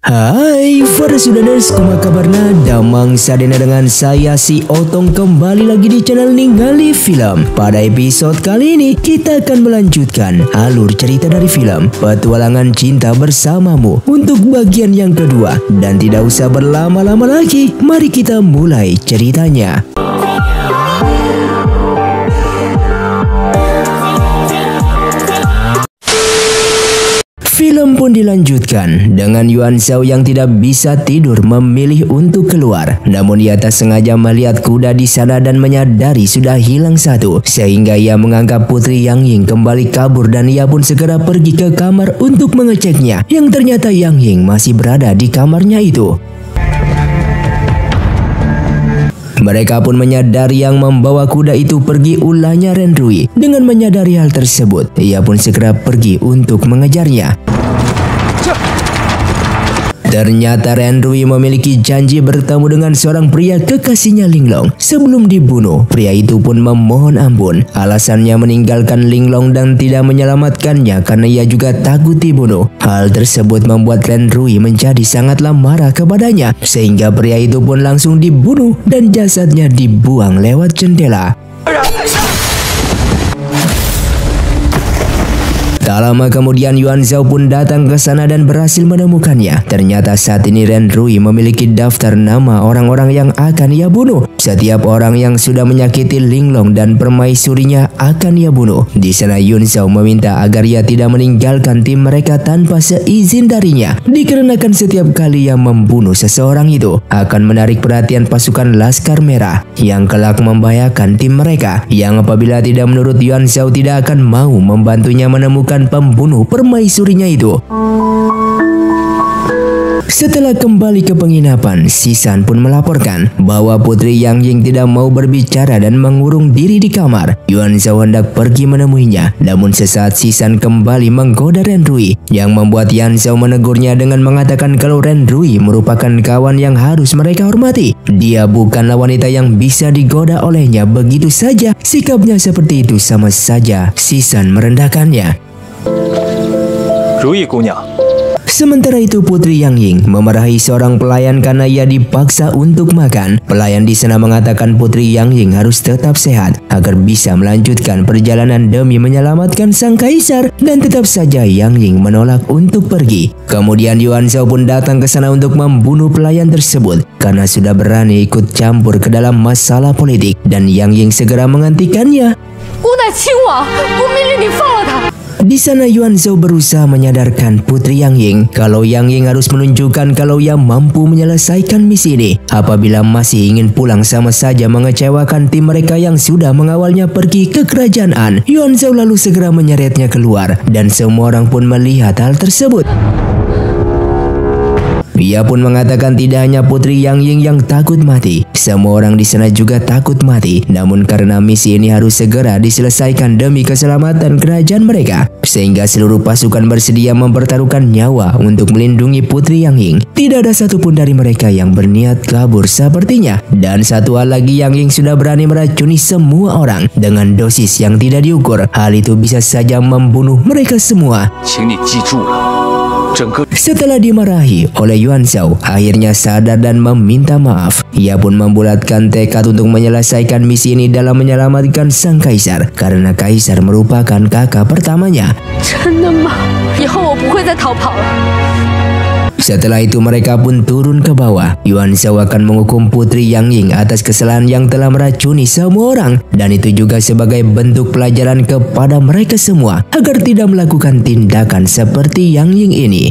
Hai para Sudaners, kuma kabarna? Damang sadena dengan saya si Otong kembali lagi di channel Ningali Film. Pada episode kali ini kita akan melanjutkan alur cerita dari film Petualangan Cinta Bersamamu untuk bagian yang kedua. Dan tidak usah berlama-lama lagi, mari kita mulai ceritanya. Film pun dilanjutkan dengan Yuan Shao yang tidak bisa tidur memilih untuk keluar. Namun ia tak sengaja melihat kuda di sana dan menyadari sudah hilang satu. Sehingga ia menganggap Putri Yang Ying kembali kabur dan ia pun segera pergi ke kamar untuk mengeceknya. Yang ternyata Yang Ying masih berada di kamarnya itu. Mereka pun menyadari yang membawa kuda itu pergi ulahnya Ren Rui. Dengan menyadari hal tersebut, ia pun segera pergi untuk mengejarnya. Ternyata Ren Rui memiliki janji bertemu dengan seorang pria kekasihnya Linglong. Sebelum dibunuh, pria itu pun memohon ampun. Alasannya meninggalkan Linglong dan tidak menyelamatkannya karena ia juga takut dibunuh. Hal tersebut membuat Ren Rui menjadi sangatlah marah kepadanya. Sehingga pria itu pun langsung dibunuh dan jasadnya dibuang lewat jendela. Tak lama kemudian Yuan Shao pun datang ke sana dan berhasil menemukannya. Ternyata saat ini Ren Rui memiliki daftar nama orang-orang yang akan ia bunuh. Setiap orang yang sudah menyakiti Linglong dan permaisurinya akan ia bunuh. Di sana Yuan Shao meminta agar ia tidak meninggalkan tim mereka tanpa seizin darinya. Dikarenakan setiap kali ia membunuh seseorang itu akan menarik perhatian pasukan Laskar Merah yang kelak membahayakan tim mereka. Yang apabila tidak menurut Yuan Shao tidak akan mau membantunya menemukan pembunuh permaisurinya itu. Setelah kembali ke penginapan, Sisan pun melaporkan bahwa Putri Yang Ying tidak mau berbicara dan mengurung diri di kamar. Yuan Shao hendak pergi menemuinya, namun sesaat Sisan kembali menggoda Ren Rui, yang membuat Yuan Shao menegurnya dengan mengatakan kalau Ren Rui merupakan kawan yang harus mereka hormati. Dia bukanlah wanita yang bisa digoda olehnya begitu saja. Sikapnya seperti itu sama saja Sisan merendahkannya. Sementara itu Putri Yang Ying memarahi seorang pelayan karena ia dipaksa untuk makan. Pelayan di sana mengatakan Putri Yang Ying harus tetap sehat agar bisa melanjutkan perjalanan demi menyelamatkan sang kaisar, dan tetap saja Yang Ying menolak untuk pergi. Kemudian Yuan Shao pun datang ke sana untuk membunuh pelayan tersebut karena sudah berani ikut campur ke dalam masalah politik, dan Yang Ying segera menghentikannya. Di sana Yuan Shao berusaha menyadarkan Putri Yang Ying kalau Yang Ying harus menunjukkan kalau ia mampu menyelesaikan misi ini. Apabila masih ingin pulang sama saja mengecewakan tim mereka yang sudah mengawalnya pergi ke kerajaan An. Yuan Shao lalu segera menyeretnya keluar dan semua orang pun melihat hal tersebut. Ia pun mengatakan tidak hanya Putri Yang Ying yang takut mati, semua orang di sana juga takut mati. Namun karena misi ini harus segera diselesaikan demi keselamatan kerajaan mereka, sehingga seluruh pasukan bersedia mempertaruhkan nyawa untuk melindungi Putri Yang Ying. Tidak ada satupun dari mereka yang berniat kabur sepertinya. Dan satu hal lagi, Yang Ying sudah berani meracuni semua orang dengan dosis yang tidak diukur. Hal itu bisa saja membunuh mereka semua. Setelah dimarahi oleh Yuan Shao, akhirnya sadar dan meminta maaf. Ia pun membulatkan tekad untuk menyelesaikan misi ini dalam menyelamatkan sang kaisar, karena kaisar merupakan kakak pertamanya. Setelah itu mereka pun turun ke bawah. Yuan Shao akan menghukum Putri Yang Ying atas kesalahan yang telah meracuni semua orang, dan itu juga sebagai bentuk pelajaran kepada mereka semua agar tidak melakukan tindakan seperti Yang Ying ini.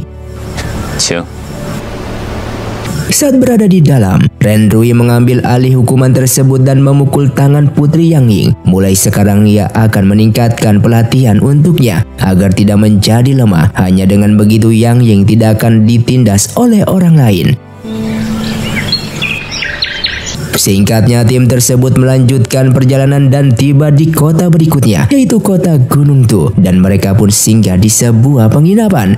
Saat berada di dalam, Ren Rui mengambil alih hukuman tersebut dan memukul tangan Putri Yang Ying. Mulai sekarang ia akan meningkatkan pelatihan untuknya agar tidak menjadi lemah. Hanya dengan begitu Yang Ying tidak akan ditindas oleh orang lain. Singkatnya, tim tersebut melanjutkan perjalanan dan tiba di kota berikutnya, yaitu kota Gunung Tu, dan mereka pun singgah di sebuah penginapan.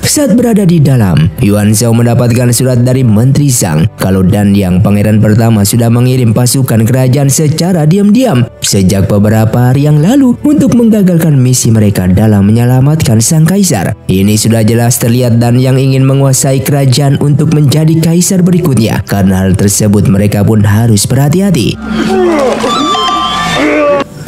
Saat berada di dalam, Yuan Shao mendapatkan surat dari Menteri Zhang kalau Dan Yang pangeran pertama sudah mengirim pasukan kerajaan secara diam-diam sejak beberapa hari yang lalu untuk menggagalkan misi mereka dalam menyelamatkan sang kaisar. Ini sudah jelas terlihat Dan Yang ingin menguasai kerajaan untuk menjadi kaisar berikutnya. Karena hal tersebut mereka pun harus berhati-hati.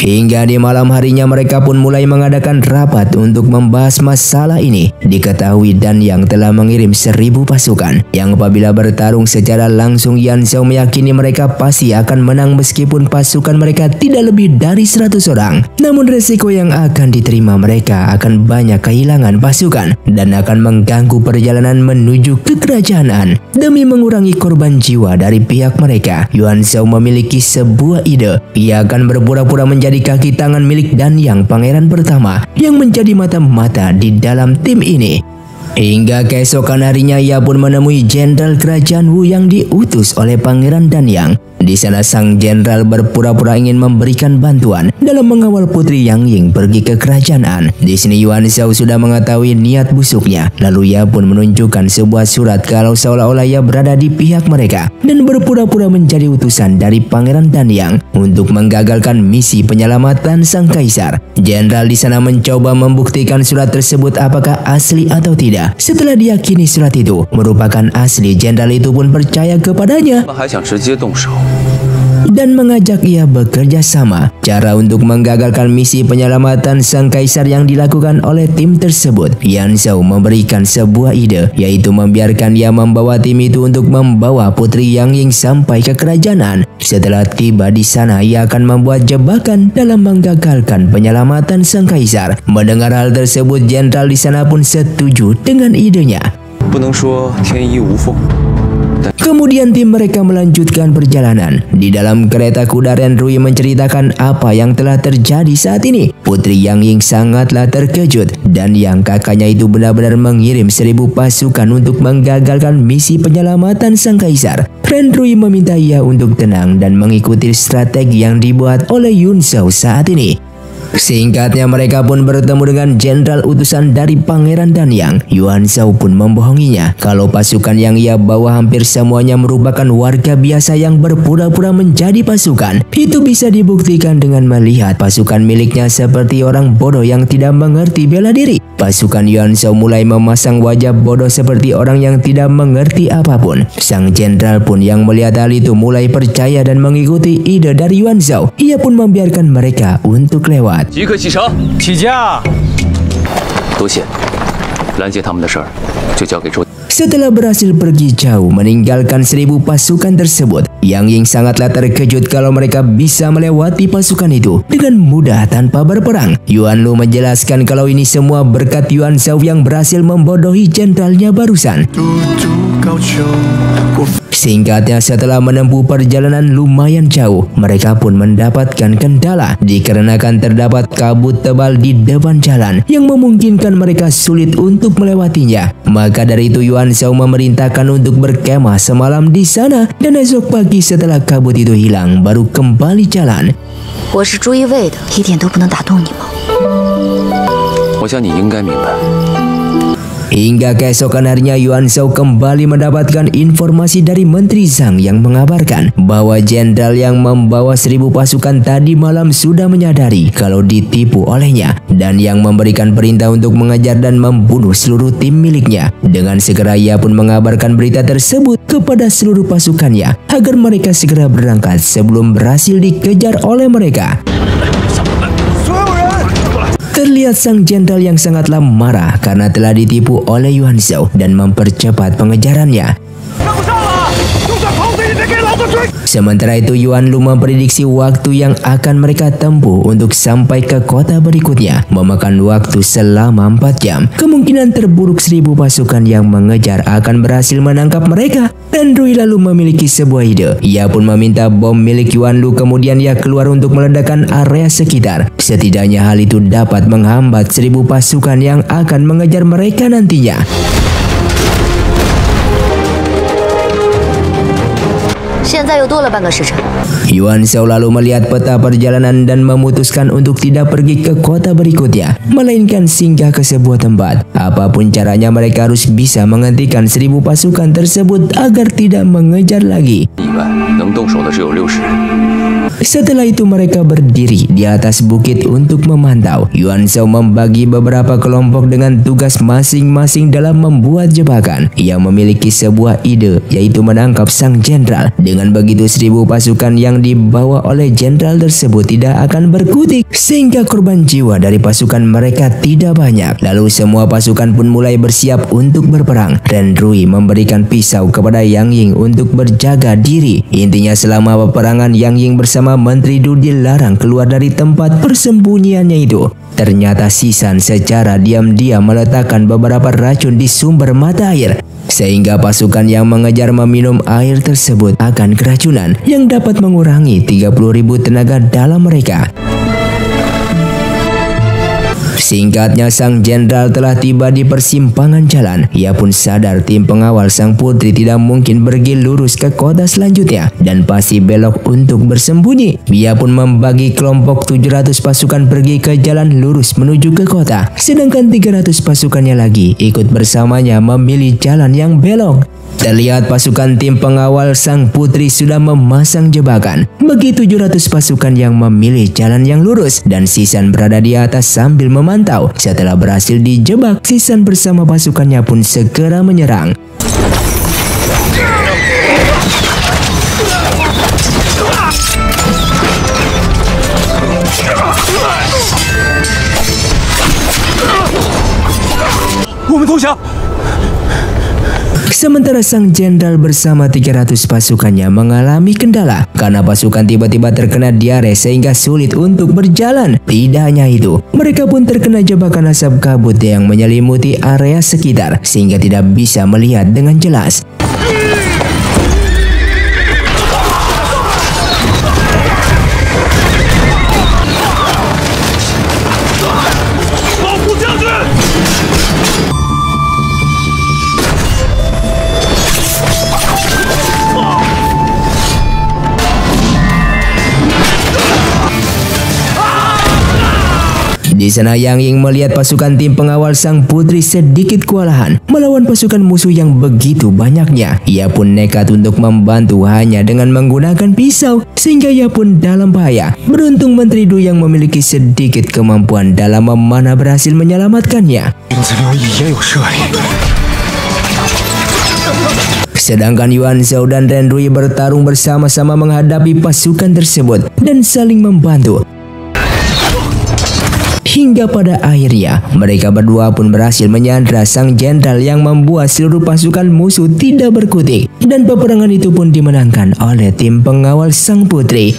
Hingga di malam harinya mereka pun mulai mengadakan rapat untuk membahas masalah ini. Diketahui Dan Yang telah mengirim 1000 pasukan yang apabila bertarung secara langsung Yuan Shao meyakini mereka pasti akan menang meskipun pasukan mereka tidak lebih dari 100 orang. Namun resiko yang akan diterima mereka akan banyak kehilangan pasukan dan akan mengganggu perjalanan menuju ke kerajaan. Demi mengurangi korban jiwa dari pihak mereka, Yuan Shao memiliki sebuah ide. Ia akan berpura-pura menjadi kaki tangan milik Dan Yang pangeran pertama yang menjadi mata-mata di dalam tim ini. Hingga keesokan harinya ia pun menemui jenderal kerajaan Wu yang diutus oleh pangeran Dan Yang. Di sana sang jenderal berpura-pura ingin memberikan bantuan dalam mengawal putri Yang Ying pergi ke kerajaan. Di sini Yuan Shao sudah mengetahui niat busuknya, lalu ia pun menunjukkan sebuah surat kalau seolah-olah ia berada di pihak mereka dan berpura-pura menjadi utusan dari pangeran Dan Yang untuk menggagalkan misi penyelamatan sang kaisar. Jenderal di sana mencoba membuktikan surat tersebut apakah asli atau tidak. Setelah diyakini surat itu merupakan asli, jenderal itu pun percaya kepadanya dan mengajak ia bekerja sama. Cara untuk menggagalkan misi penyelamatan sang kaisar yang dilakukan oleh tim tersebut, Yuan Shao memberikan sebuah ide, yaitu membiarkan ia membawa tim itu untuk membawa putri Yang Ying sampai ke kerajaan. Setelah tiba di sana, ia akan membuat jebakan dalam menggagalkan penyelamatan sang kaisar. Mendengar hal tersebut, jenderal di sana pun setuju dengan idenya. Kemudian tim mereka melanjutkan perjalanan. Di dalam kereta kuda, Ren Rui menceritakan apa yang telah terjadi saat ini. Putri Yang Ying sangatlah terkejut dan yang kakaknya itu benar-benar mengirim 1000 pasukan untuk menggagalkan misi penyelamatan sang kaisar. Ren Rui meminta ia untuk tenang dan mengikuti strategi yang dibuat oleh Yuan Shao saat ini. Singkatnya mereka pun bertemu dengan jenderal utusan dari pangeran Dan Yang. Yuan Shao pun membohonginya kalau pasukan yang ia bawa hampir semuanya merupakan warga biasa yang berpura-pura menjadi pasukan. Itu bisa dibuktikan dengan melihat pasukan miliknya seperti orang bodoh yang tidak mengerti bela diri. Pasukan Yuan Shao mulai memasang wajah bodoh seperti orang yang tidak mengerti apapun. Sang jenderal pun yang melihat hal itu mulai percaya dan mengikuti ide dari Yuan Shao. Ia pun membiarkan mereka untuk lewat. 即刻启程，起驾。多谢，拦截他们的事儿就交给周。 Setelah berhasil pergi jauh meninggalkan 1000 pasukan tersebut, Yang Ying sangatlah terkejut kalau mereka bisa melewati pasukan itu dengan mudah tanpa berperang. Yuan Lu menjelaskan kalau ini semua berkat Yuan Shao yang berhasil membodohi jenderalnya barusan. Singkatnya, setelah menempuh perjalanan lumayan jauh, mereka pun mendapatkan kendala dikarenakan terdapat kabut tebal di depan jalan yang memungkinkan mereka sulit untuk melewatinya. Maka dari itu Yuan Shao memerintahkan untuk berkemah semalam di sana dan esok pagi setelah kabut itu hilang baru kembali jalan. 我是朱一卫的，一点都不能打动你吗？我想你应该明白。 Hingga keesokan harinya Yuan Shao kembali mendapatkan informasi dari Menteri Zhang yang mengabarkan bahwa jenderal yang membawa 1000 pasukan tadi malam sudah menyadari kalau ditipu olehnya dan yang memberikan perintah untuk mengejar dan membunuh seluruh tim miliknya. Dengan segera ia pun mengabarkan berita tersebut kepada seluruh pasukannya agar mereka segera berangkat sebelum berhasil dikejar oleh mereka. Terlihat sang jenderal yang sangatlah marah karena telah ditipu oleh Yuan Shao dan mempercepat pengejarannya. Sementara itu Yuan Lu memprediksi waktu yang akan mereka tempuh untuk sampai ke kota berikutnya memakan waktu selama 4 jam. Kemungkinan terburuk 1000 pasukan yang mengejar akan berhasil menangkap mereka. Ren Rui lalu memiliki sebuah ide. Ia pun meminta bom milik Yuan Lu kemudian ia keluar untuk meledakkan area sekitar. Setidaknya hal itu dapat menghambat 1000 pasukan yang akan mengejar mereka nantinya. 现现在又多了半个时辰。 Yuan Shao lalu melihat peta perjalanan dan memutuskan untuk tidak pergi ke kota berikutnya, melainkan singgah ke sebuah tempat. Apapun caranya mereka harus bisa menghentikan 1000 pasukan tersebut agar tidak mengejar lagi. 以外，能动手的只有60人。 Setelah itu mereka berdiri di atas bukit untuk memantau. Yuan Shao membagi beberapa kelompok dengan tugas masing-masing dalam membuat jebakan. Ia memiliki sebuah ide, yaitu menangkap sang jenderal. Dengan begitu 1000 pasukan yang dibawa oleh jenderal tersebut tidak akan berkutik, sehingga korban jiwa dari pasukan mereka tidak banyak. Lalu semua pasukan pun mulai bersiap untuk berperang. Ren Rui memberikan pisau kepada Yang Ying untuk berjaga diri. Intinya selama peperangan Yang Ying bersama Menteri Du dilarang keluar dari tempat persembunyiannya itu. Ternyata Sisan secara diam-diam meletakkan beberapa racun di sumber mata air, sehingga pasukan yang mengejar meminum air tersebut akan keracunan yang dapat mengurangi 30.000 tenaga dalam mereka. Singkatnya, sang jenderal telah tiba di persimpangan jalan. Ia pun sadar tim pengawal sang putri tidak mungkin pergi lurus ke kota selanjutnya dan pasti belok untuk bersembunyi. Ia pun membagi kelompok 700 pasukan pergi ke jalan lurus menuju ke kota, sedangkan 300 pasukannya lagi ikut bersamanya memilih jalan yang belok. Terlihat pasukan tim pengawal sang putri sudah memasang jebakan bagi 700 pasukan yang memilih jalan yang lurus, dan Sisan berada di atas sambil memantau. Setelah berhasil dijebak, Sisan bersama pasukannya pun segera menyerang. Sementara sang jenderal bersama 300 pasukannya mengalami kendala karena pasukan tiba-tiba terkena diare sehingga sulit untuk berjalan. Tidak hanya itu, mereka pun terkena jebakan asap kabut yang menyelimuti area sekitar sehingga tidak bisa melihat dengan jelas. Di sana Yang Ying melihat pasukan tim pengawal sang putri sedikit kewalahan melawan pasukan musuh yang begitu banyaknya. Ia pun nekat untuk membantu hanya dengan menggunakan pisau, sehingga ia pun dalam bahaya. Beruntung Menteri Du yang memiliki sedikit kemampuan dalam memanah berhasil menyelamatkannya. Sedangkan Yuan Shao dan Ren Rui bertarung bersama-sama menghadapi pasukan tersebut dan saling membantu. Hingga pada akhirnya mereka berdua pun berhasil menyandra sang jenderal yang membuat seluruh pasukan musuh tidak berkutik, dan peperangan itu pun dimenangkan oleh tim pengawal sang putri.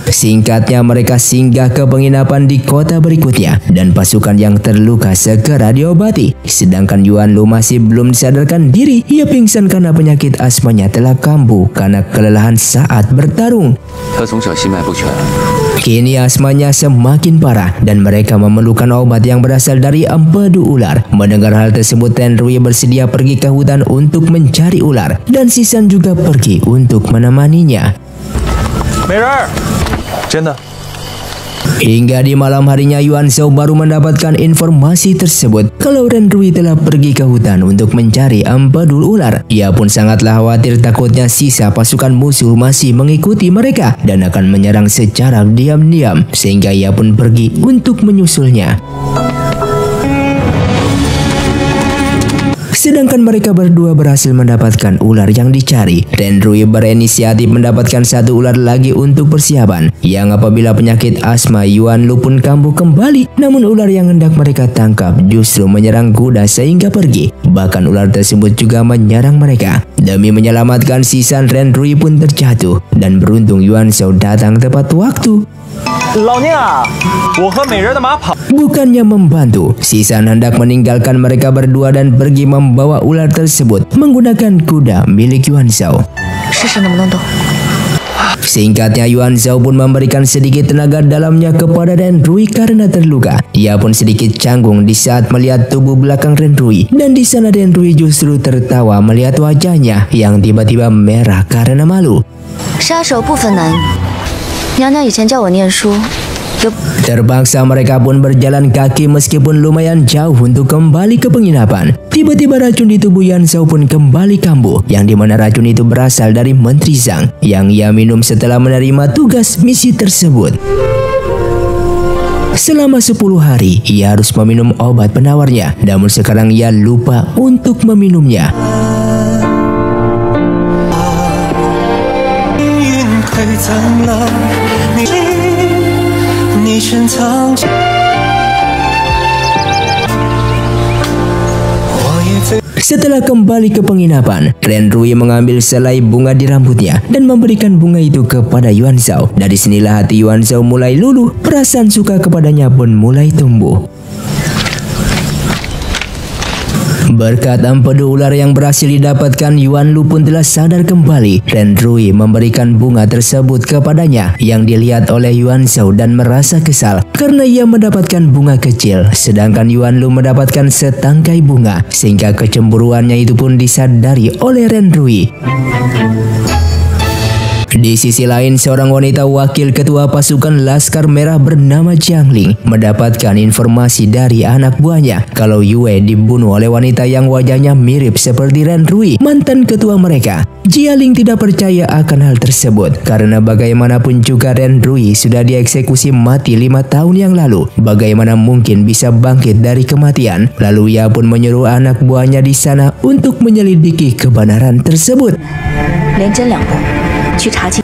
Singkatnya, mereka singgah ke penginapan di kota berikutnya dan pasukan yang terluka segera diobati. Sedangkan Yuan Lu masih belum disadarkan diri. Ia pingsan karena penyakit asmanya telah kambuh karena kelelahan saat bertarung. Kini asmanya semakin parah dan mereka memerlukan obat yang berasal dari empedu ular. Mendengar hal tersebut, Ren Rui bersedia pergi ke hutan untuk mencari ular, dan Sisan juga pergi untuk menemaninya. Hingga di malam harinya Yuan Shao baru mendapatkan informasi tersebut kalau Ren Rui telah pergi ke hutan untuk mencari empedu ular. Ia pun sangatlah khawatir, takutnya sisa pasukan musuh masih mengikuti mereka dan akan menyerang secara diam-diam, sehingga ia pun pergi untuk menyusulnya. Sedangkan mereka berdua berhasil mendapatkan ular yang dicari. Ren Rui berinisiatif mendapatkan satu ular lagi untuk persiapan, yang apabila penyakit asma Yuan Lu pun kambuh kembali. Namun ular yang hendak mereka tangkap justru menyerang kuda sehingga pergi. Bahkan ular tersebut juga menyerang mereka. Demi menyelamatkan Sisan, Ren Rui pun terjatuh, dan beruntung Yuan Shao datang tepat waktu. Bukannya membantu, Sisan hendak meninggalkan mereka berdua dan pergi membawa ular tersebut menggunakan kuda milik Yuan Shao. Singkatnya, Yuan Zhao pun memberikan sedikit tenaga dalamnya kepada Ren Rui karena terluka. Ia pun sedikit canggung di saat melihat tubuh belakang Ren Rui, dan di sana Ren Rui justru tertawa melihat wajahnya yang tiba-tiba merah karena malu. 杀手不分男女，娘娘以前教我念书。 Terpaksa mereka pun berjalan kaki meskipun lumayan jauh untuk kembali ke penginapan. Tiba-tiba racun di tubuh Yuan Zhao pun kembali kambuh, yang dimana racun itu berasal dari Menteri Zhang yang ia minum setelah menerima tugas misi tersebut. Selama 10 hari ia harus meminum obat penawarnya, namun sekarang ia lupa untuk meminumnya. Setelah kembali ke penginapan, Ren Rui mengambil selai bunga di rambutnya dan memberikan bunga itu kepada Yuan Zhao. Dari sinilah hati Yuan Zhao mulai luluh, perasaan suka kepadanya pun mulai tumbuh. Berkat empedu ular yang berhasil didapatkan, Yuan Lu pun telah sadar kembali. Ren Rui memberikan bunga tersebut kepadanya yang dilihat oleh Yuan Zhao dan merasa kesal karena ia mendapatkan bunga kecil, sedangkan Yuan Lu mendapatkan setangkai bunga, sehingga kecemburuannya itu pun disadari oleh Ren Rui. Di sisi lain, seorang wanita wakil ketua pasukan Laskar Merah bernama Jiang Ling mendapatkan informasi dari anak buahnya kalau Yue dibunuh oleh wanita yang wajahnya mirip seperti Ren Rui, mantan ketua mereka. Jiang Ling tidak percaya akan hal tersebut karena bagaimanapun juga Ren Rui sudah dieksekusi mati 5 tahun yang lalu. Bagaimana mungkin bisa bangkit dari kematian? Lalu ia pun menyuruh anak buahnya di sana untuk menyelidiki kebenaran tersebut.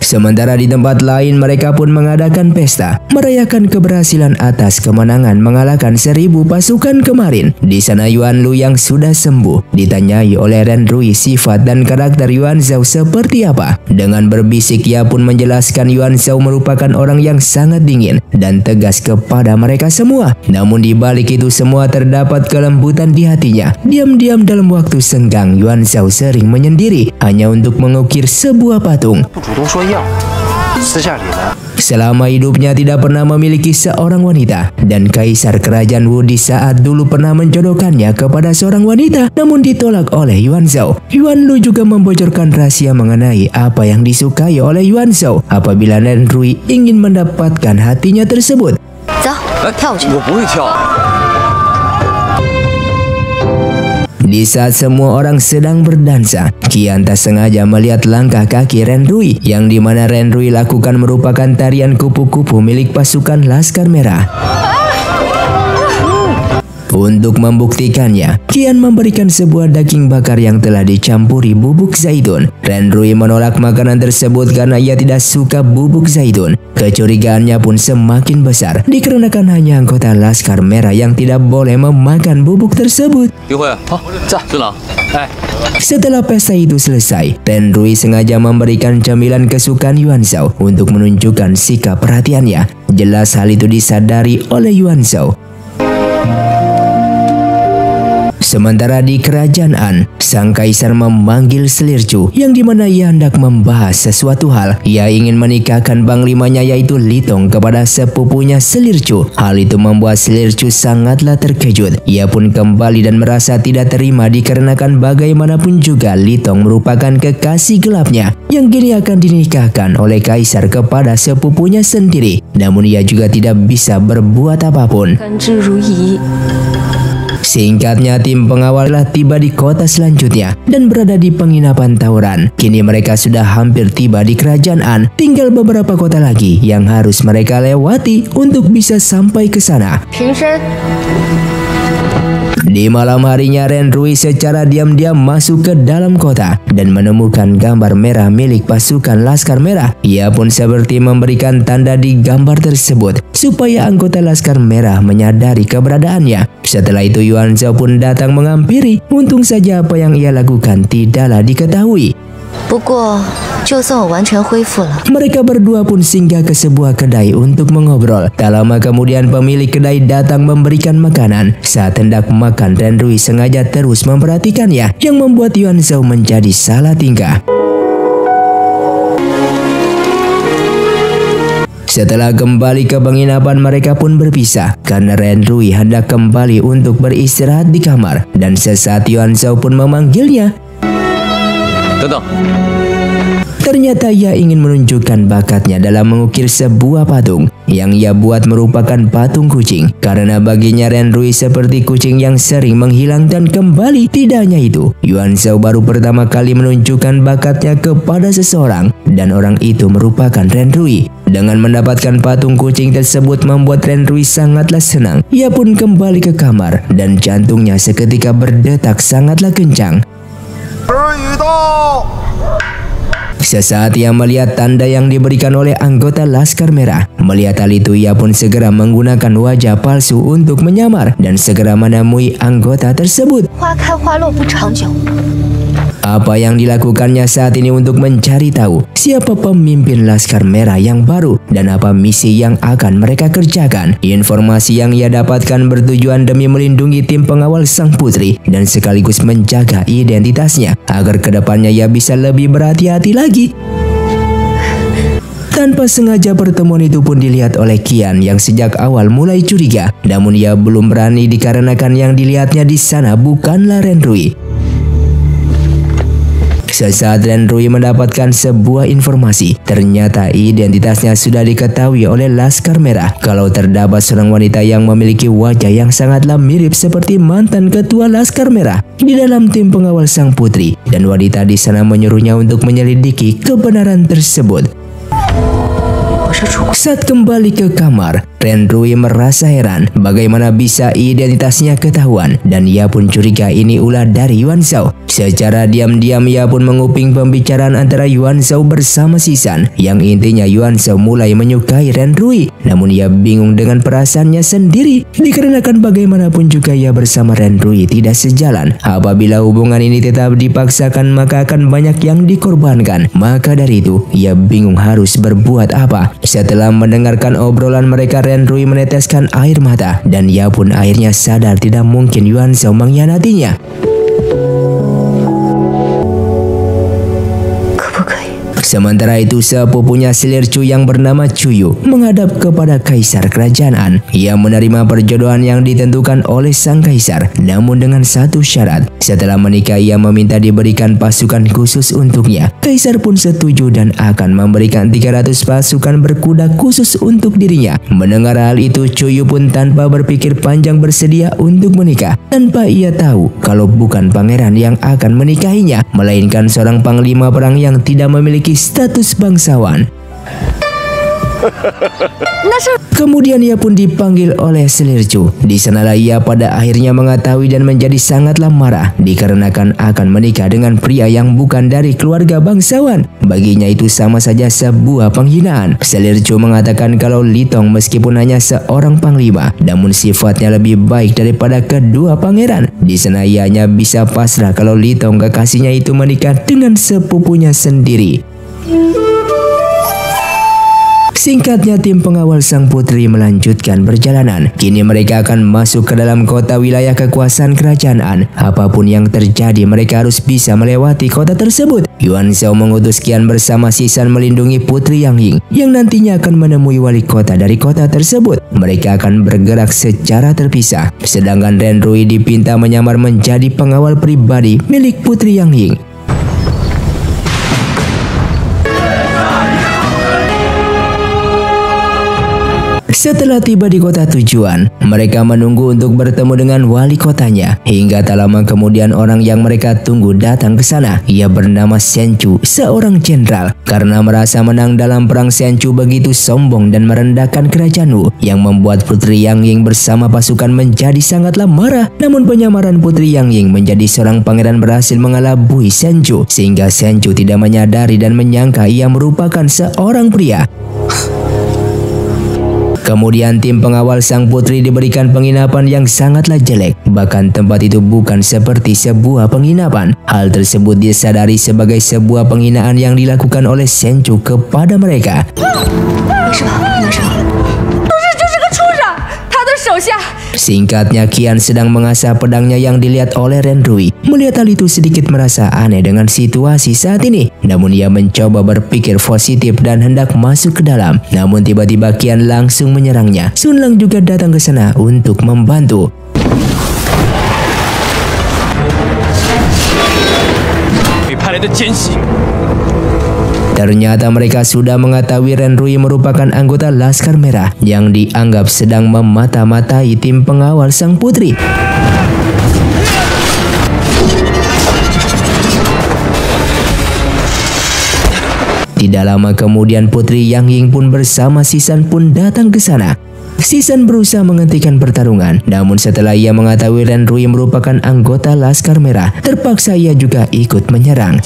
Sementara di tempat lain mereka pun mengadakan pesta, merayakan keberhasilan atas kemenangan mengalahkan 1000 pasukan kemarin. Di sana Yuan Lu yang sudah sembuh ditanyai oleh Ren Rui sifat dan karakter Yuan Zhao seperti apa. Dengan berbisik ia pun menjelaskan Yuan Zhao merupakan orang yang sangat dingin dan tegas kepada mereka semua. Namun di balik itu semua terdapat kelembutan di hatinya. Diam-diam dalam waktu senggang Yuan Zhao sering menyendiri hanya untuk mengukir sebuah patung. Selama hidupnya tidak pernah memiliki seorang wanita, dan Kaisar Kerajaan Wu di saat dulu pernah menjodohkannya kepada seorang wanita, namun ditolak oleh Yuan Zhao. Yuan Lu juga membocorkan rahasia mengenai apa yang disukai oleh Yuan Zhao apabila Ren Rui ingin mendapatkan hatinya tersebut. Di saat semua orang sedang berdansa, Qian tak sengaja melihat langkah kaki Ren Rui, yang dimana Ren Rui lakukan merupakan tarian kupu-kupu milik pasukan Laskar Merah. Untuk membuktikannya, Qian memberikan sebuah daging bakar yang telah dicampuri bubuk zaitun. Ren Rui menolak makanan tersebut karena ia tidak suka bubuk zaitun. Kecurigaannya pun semakin besar dikarenakan hanya anggota Laskar Merah yang tidak boleh memakan bubuk tersebut. Setelah pesta itu selesai, Ren Rui sengaja memberikan camilan kesukaan Yuan Zhao untuk menunjukkan sikap perhatiannya. Jelas hal itu disadari oleh Yuan Zhao. Sementara di kerajaan An, sang kaisar memanggil Selircu, yang dimana ia hendak membahas sesuatu hal. Ia ingin menikahkan panglimanya yaitu Litong kepada sepupunya Selircu. Hal itu membuat Selircu sangatlah terkejut. Ia pun kembali dan merasa tidak terima dikarenakan bagaimanapun juga Litong merupakan kekasih gelapnya yang kini akan dinikahkan oleh kaisar kepada sepupunya sendiri. Namun ia juga tidak bisa berbuat apapun. Singkatnya, tim pengawal telah tiba di kota selanjutnya dan berada di penginapan tawuran. Kini mereka sudah hampir tiba di kerajaan An. Tinggal beberapa kota lagi yang harus mereka lewati untuk bisa sampai ke sana. Di malam harinya, Ren Rui secara diam-diam masuk ke dalam kota dan menemukan gambar merah milik pasukan Laskar Merah. Ia pun seperti memberikan tanda di gambar tersebut supaya anggota Laskar Merah menyadari keberadaannya. Setelah itu Yuan Zhao pun datang menghampiri. Untung saja apa yang ia lakukan tidaklah diketahui. Mereka berdua pun singgah ke sebuah kedai untuk mengobrol. Tak lama kemudian pemilik kedai datang memberikan makanan. Saat hendak makan, Ren Rui sengaja terus memperhatikannya, yang membuat Yuan Zhao menjadi salah tingkah. Setelah kembali ke penginapan, mereka pun berpisah karena Ren Rui hendak kembali untuk beristirahat di kamar, dan sesaat Yuan Shao pun memanggilnya. Tunggu. Ternyata ia ingin menunjukkan bakatnya dalam mengukir sebuah patung. Yang ia buat merupakan patung kucing, karena baginya Ren Rui seperti kucing yang sering menghilang dan kembali. Tidak hanya itu, Yuan Shao baru pertama kali menunjukkan bakatnya kepada seseorang, dan orang itu merupakan Ren Rui. Dengan mendapatkan patung kucing tersebut membuat Ren Rui sangatlah senang. Ia pun kembali ke kamar dan jantungnya seketika berdetak sangatlah kencang. Sesaat ia melihat tanda yang diberikan oleh anggota Laskar Merah. Melihat hal itu, ia pun segera menggunakan wajah palsu untuk menyamar dan segera menemui anggota tersebut. Apa yang dilakukannya saat ini untuk mencari tahu siapa pemimpin Laskar Merah yang baru dan apa misi yang akan mereka kerjakan. Informasi yang ia dapatkan bertujuan demi melindungi tim pengawal sang putri dan sekaligus menjaga identitasnya agar kedepannya ia bisa lebih berhati-hati lagi. Tanpa sengaja pertemuan itu pun dilihat oleh Qian yang sejak awal mulai curiga, namun ia belum berani dikarenakan yang dilihatnya di sana bukanlah Ren Rui. Sesaat Ren Rui mendapatkan sebuah informasi, ternyata identitasnya sudah diketahui oleh Laskar Merah kalau terdapat seorang wanita yang memiliki wajah yang sangatlah mirip seperti mantan ketua Laskar Merah di dalam tim pengawal sang putri, dan wanita di sana menyuruhnya untuk menyelidiki kebenaran tersebut. Saat kembali ke kamar, Ren Rui merasa heran bagaimana bisa identitasnya ketahuan, dan ia pun curiga ini ulah dari Yuan Shao. Secara diam-diam ia pun menguping pembicaraan antara Yuan Shao bersama Sisan, yang intinya Yuan Shao mulai menyukai Ren Rui. Namun ia bingung dengan perasaannya sendiri, dikarenakan bagaimanapun juga ia bersama Ren Rui tidak sejalan. Apabila hubungan ini tetap dipaksakan maka akan banyak yang dikorbankan. Maka dari itu ia bingung harus berbuat apa. Setelah mendengarkan obrolan mereka, Ren Rui meneteskan air mata, dan ia pun akhirnya sadar tidak mungkin Yuan Shao mengkhianatinya. Sementara itu, sepupunya Selir Chu yang bernama Chuyu menghadap kepada kaisar kerajaan An. Ia menerima perjodohan yang ditentukan oleh sang kaisar, namun dengan satu syarat. Setelah menikah ia meminta diberikan pasukan khusus untuknya. Kaisar pun setuju dan akan memberikan 300 pasukan berkuda khusus untuk dirinya. Mendengar hal itu, Chuyu pun tanpa berpikir panjang bersedia untuk menikah, tanpa ia tahu kalau bukan pangeran yang akan menikahinya, melainkan seorang panglima perang yang tidak memiliki status bangsawan. Kemudian ia pun dipanggil oleh Selir Chu. Di sanalah ia pada akhirnya mengetahui dan menjadi sangatlah marah dikarenakan akan menikah dengan pria yang bukan dari keluarga bangsawan. Baginya itu sama saja sebuah penghinaan. Selir Chu mengatakan kalau Li Tong meskipun hanya seorang panglima, namun sifatnya lebih baik daripada kedua pangeran. Di sana ia hanya bisa pasrah kalau Li Tong kekasihnya itu menikah dengan sepupunya sendiri. Singkatnya, tim pengawal sang putri melanjutkan perjalanan. Kini mereka akan masuk ke dalam kota wilayah kekuasaan kerajaan An. Apapun yang terjadi, mereka harus bisa melewati kota tersebut. Yuan Shao mengutus Qian bersama Sisan melindungi Putri Yang Ying, yang nantinya akan menemui wali kota dari kota tersebut. Mereka akan bergerak secara terpisah. Sedangkan Ren Rui dipinta menyamar menjadi pengawal pribadi milik Putri Yang Ying. Setelah tiba di kota tujuan, mereka menunggu untuk bertemu dengan wali kotanya. Hingga tak lama kemudian orang yang mereka tunggu datang ke sana. Ia bernama Shen Chu, seorang jenderal. Karena merasa menang dalam perang, Shen Chu begitu sombong dan merendahkan kerajaan Wu, yang membuat Putri Yang Ying bersama pasukan menjadi sangatlah marah. Namun penyamaran Putri Yang Ying menjadi seorang pangeran berhasil mengelabui Shen Chu, sehingga Shen Chu tidak menyadari dan menyangka ia merupakan seorang pria. Kemudian tim pengawal sang putri diberikan penginapan yang sangatlah jelek. Bahkan tempat itu bukan seperti sebuah penginapan. Hal tersebut disadari sebagai sebuah penghinaan yang dilakukan oleh Shen Chu kepada mereka. 手下。 Singkatnya, Qian sedang mengasah pedangnya yang dilihat oleh Renrui. Melihat hal itu sedikit merasa aneh dengan situasi saat ini. Namun ia mencoba berpikir positif dan hendak masuk ke dalam. Namun tiba-tiba Qian langsung menyerangnya. Sun Lang juga datang ke sana untuk membantu. Ternyata mereka sudah mengetahui Renrui merupakan anggota Laskar Merah yang dianggap sedang memata-matai tim pengawal sang putri. Tidak lama kemudian Putri Yang Ying pun bersama Sisan pun datang ke sana. Sisan berusaha menghentikan pertarungan, namun setelah ia mengetahui Renrui merupakan anggota Laskar Merah, terpaksa ia juga ikut menyerang.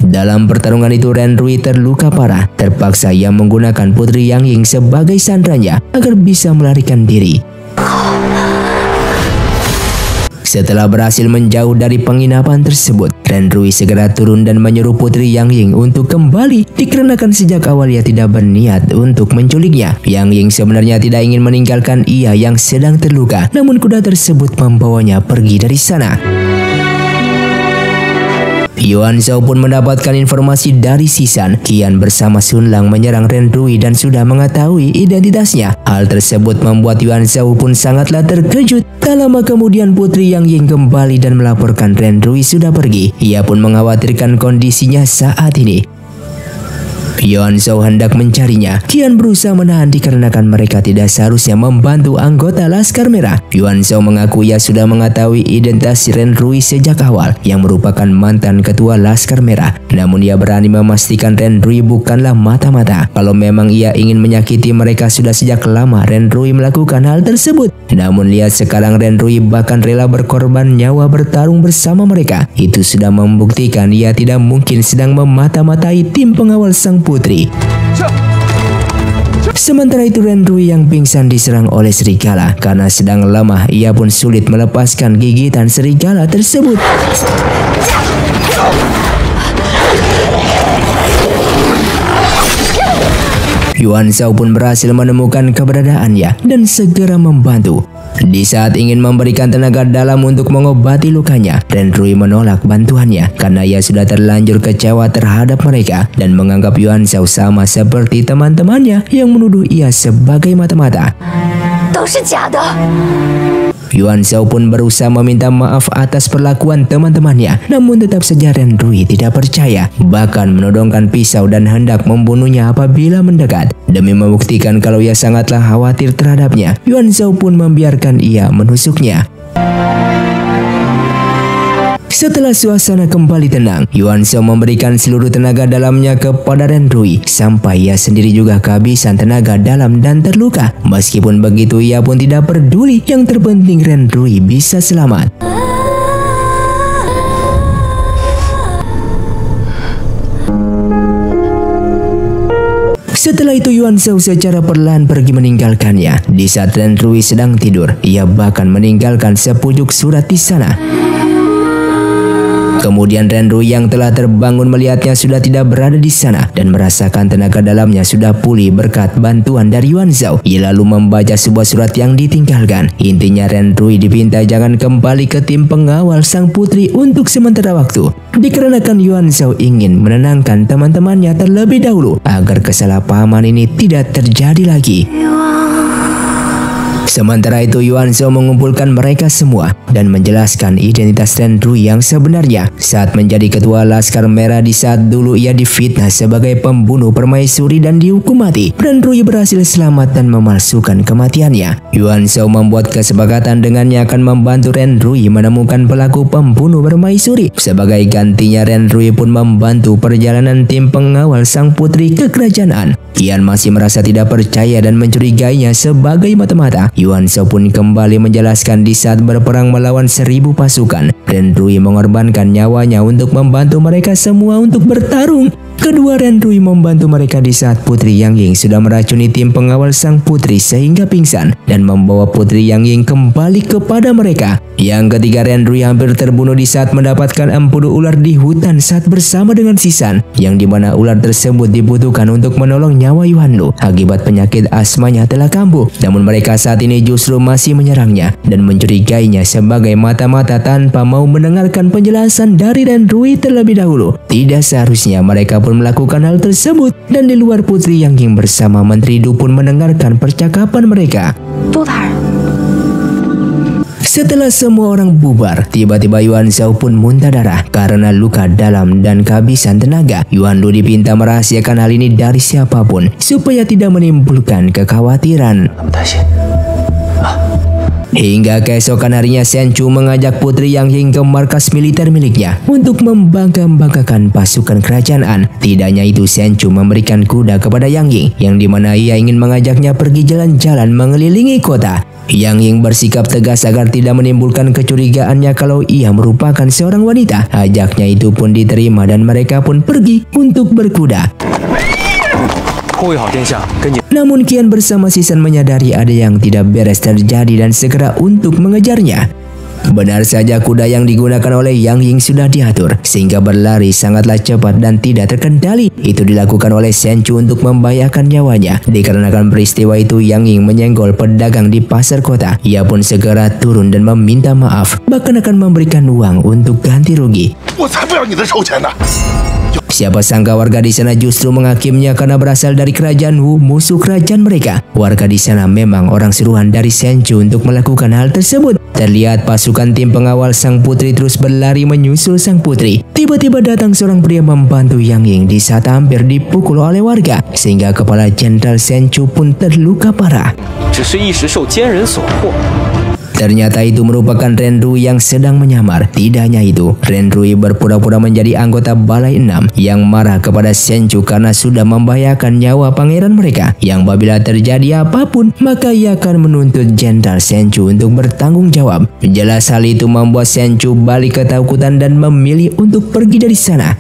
Dalam pertarungan itu Renrui terluka parah, terpaksa ia menggunakan Putri Yang Ying sebagai sandranya agar bisa melarikan diri. Setelah berhasil menjauh dari penginapan tersebut, Renrui segera turun dan menyuruh Putri Yang Ying untuk kembali, dikarenakan sejak awal ia tidak berniat untuk menculiknya. Yang Ying sebenarnya tidak ingin meninggalkan ia yang sedang terluka, namun kuda tersebut membawanya pergi dari sana. Yuan Shao pun mendapatkan informasi dari Sisan. Qian bersama Sun Lang menyerang Renrui dan sudah mengetahui identitasnya. Hal tersebut membuat Yuan Shao pun sangatlah terkejut. Tak lama kemudian Putri Yang Ying kembali dan melaporkan Renrui sudah pergi. Ia pun mengkhawatirkan kondisinya saat ini. Yuan Shao hendak mencarinya. Qian berusaha menahan dikarenakan mereka tidak seharusnya membantu anggota Laskar Merah. Yuan Shao mengaku ia sudah mengetahui identitas Renrui sejak awal, yang merupakan mantan ketua Laskar Merah. Namun ia berani memastikan Renrui bukanlah mata-mata. Kalau memang ia ingin menyakiti mereka sudah sejak lama Renrui melakukan hal tersebut. Namun lihat sekarang Renrui bahkan rela berkorban nyawa bertarung bersama mereka. Itu sudah membuktikan ia tidak mungkin sedang memata-matai tim pengawal sang putri. Sementara itu Renrui yang pingsan diserang oleh serigala. Karena sedang lemah, ia pun sulit melepaskan gigitan serigala tersebut. Yuan Shao pun berhasil menemukan keberadaannya dan segera membantu. Di saat ingin memberikan tenaga dalam untuk mengobati lukanya, Renrui menolak bantuannya karena ia sudah terlanjur kecewa terhadap mereka dan menganggap Yuan Shao sama seperti teman-temannya yang menuduh ia sebagai mata-mata. Yuan Shao pun berusaha meminta maaf atas perlakuan teman-temannya, namun tetap saja Renrui tidak percaya, bahkan menodongkan pisau dan hendak membunuhnya apabila mendekat. Demi membuktikan kalau ia sangatlah khawatir terhadapnya, Yuan Shao pun membiarkan ia menusuknya. Setelah suasana kembali tenang, Yuan Shao memberikan seluruh tenaga dalamnya kepada Renrui sampai ia sendiri juga kehabisan tenaga dalam dan terluka. Meskipun begitu ia pun tidak peduli, yang terpenting Renrui bisa selamat. Setelah itu Yuan Shao secara perlahan pergi meninggalkannya. Di saat Renrui sedang tidur, ia bahkan meninggalkan sepucuk surat di sana. Kemudian Renrui yang telah terbangun melihatnya sudah tidak berada di sana dan merasakan tenaga dalamnya sudah pulih berkat bantuan dari Yuan Shao. Ia lalu membaca sebuah surat yang ditinggalkan. Intinya Renrui dipinta jangan kembali ke tim pengawal sang putri untuk sementara waktu, dikarenakan Yuan Shao ingin menenangkan teman-temannya terlebih dahulu agar kesalahpahaman ini tidak terjadi lagi. Sementara itu Yuan Shao mengumpulkan mereka semua dan menjelaskan identitas Renrui yang sebenarnya. Saat menjadi ketua Laskar Merah di saat dulu ia difitnah sebagai pembunuh permaisuri dan dihukum mati, Renrui berhasil selamat dan memalsukan kematiannya. Yuan Shao membuat kesepakatan dengannya akan membantu Renrui menemukan pelaku pembunuh permaisuri. Sebagai gantinya Renrui pun membantu perjalanan tim pengawal sang putri ke kerajaan. Qian masih merasa tidak percaya dan mencurigainya sebagai mata-mata. Yuan Shao pun kembali menjelaskan di saat berperang melawan 1000 pasukan, Renrui mengorbankan nyawanya untuk membantu mereka semua untuk bertarung. Kedua Renrui membantu mereka di saat Putri Yang Ying sudah meracuni tim pengawal sang putri sehingga pingsan dan membawa Putri Yang Ying kembali kepada mereka. Yang ketiga, Renrui hampir terbunuh di saat mendapatkan empudu ular di hutan saat bersama dengan Sisan, yang dimana ular tersebut dibutuhkan untuk menolong nyawa Yuanlu akibat penyakit asmanya telah kambuh. Namun mereka saat ini justru masih menyerangnya dan mencurigainya sebagai mata-mata tanpa mau mendengarkan penjelasan dari Renrui terlebih dahulu. Tidak seharusnya mereka pun melakukan hal tersebut, dan di luar Putri Yang Ying bersama Menteri Du pun mendengarkan percakapan mereka. Setelah semua orang bubar, tiba-tiba Yuan Zhao pun muntah darah karena luka dalam dan kehabisan tenaga. Yuanlu dipinta merahasiakan hal ini dari siapapun supaya tidak menimbulkan kekhawatiran. Hingga keesokan harinya, Shen Chu mengajak Putri Yang Ying ke markas militer miliknya untuk membangga-banggakan pasukan kerajaan. Tidak hanya itu, Shen Chu memberikan kuda kepada Yang Ying, yang dimana ia ingin mengajaknya pergi jalan-jalan mengelilingi kota. Yang Ying bersikap tegas agar tidak menimbulkan kecurigaannya kalau ia merupakan seorang wanita. Ajaknya itu pun diterima dan mereka pun pergi untuk berkuda. Namun kian bersama Sisan menyadari ada yang tidak beres terjadi dan segera untuk mengejarnya. Benar saja, kuda yang digunakan oleh Yang Ying sudah diatur sehingga berlari sangatlah cepat dan tidak terkendali. Itu dilakukan oleh Shen Chu untuk membahayakan nyawanya. Dikarenakan peristiwa itu, Yang Ying menyenggol pedagang di pasar kota. Ia pun segera turun dan meminta maaf, bahkan akan memberikan uang untuk ganti rugi. Siapa sangka warga di sana justru menghakiminya karena berasal dari kerajaan Wu, musuh kerajaan mereka. Warga di sana memang orang suruhan dari Shen Chu untuk melakukan hal tersebut. Terlihat pasukan tim pengawal sang putri terus berlari menyusul sang putri. Tiba-tiba datang seorang pria membantu Yang Ying di saat hampir dipukul oleh warga, sehingga kepala Jenderal Shen Chu pun terluka parah. Ternyata itu merupakan Renrui yang sedang menyamar. Tidak hanya itu, Renrui berpura-pura menjadi anggota Balai 6 yang marah kepada Shen Chu karena sudah membahayakan nyawa pangeran mereka. Yang apabila terjadi apapun, maka ia akan menuntut Jenderal Shen Chu untuk bertanggung jawab. Jelas hal itu membuat Shen Chu balik ketakutan dan memilih untuk pergi dari sana.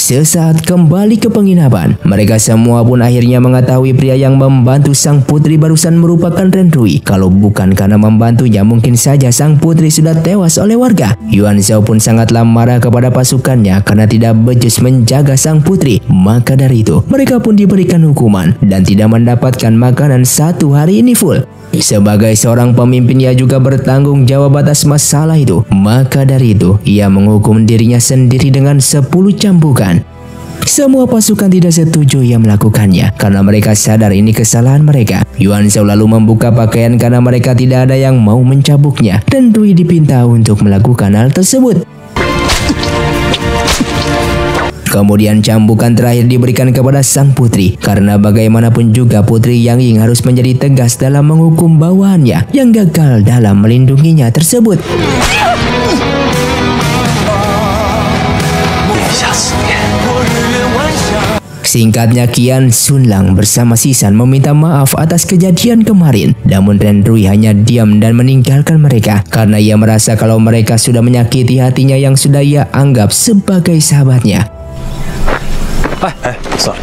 Sesaat kembali ke penginapan, mereka semua pun akhirnya mengetahui pria yang membantu sang putri barusan merupakan Renrui. Kalau bukan karena membantunya, mungkin saja sang putri sudah tewas oleh warga. Yuan Zhao pun sangatlah marah kepada pasukannya karena tidak becus menjaga sang putri. Maka dari itu, mereka pun diberikan hukuman dan tidak mendapatkan makanan 1 hari ini full. Sebagai seorang pemimpin, ia juga bertanggung jawab atas masalah itu. Maka dari itu, ia menghukum dirinya sendiri dengan 10 cambukan. Semua pasukan tidak setuju ia melakukannya karena mereka sadar ini kesalahan mereka. Yuan Zhao lalu membuka pakaian karena mereka tidak ada yang mau mencambuknya, dan Renrui dipinta untuk melakukan hal tersebut. Kemudian cambukan terakhir diberikan kepada sang putri, karena bagaimanapun juga Putri Yang Ying harus menjadi tegas dalam menghukum bawahannya yang gagal dalam melindunginya tersebut. Singkatnya, Qian Sunlang bersama Sisan meminta maaf atas kejadian kemarin. Namun Renrui hanya diam dan meninggalkan mereka karena ia merasa kalau mereka sudah menyakiti hatinya yang sudah ia anggap sebagai sahabatnya. Sorry.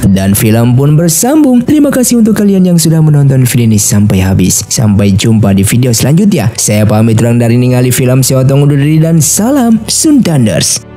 Dan film pun bersambung. Terima kasih untuk kalian yang sudah menonton video ini sampai habis. Sampai jumpa di video selanjutnya. Saya pamit, orang dari ningali film, saya Otong undur diri dan salam Sundanders.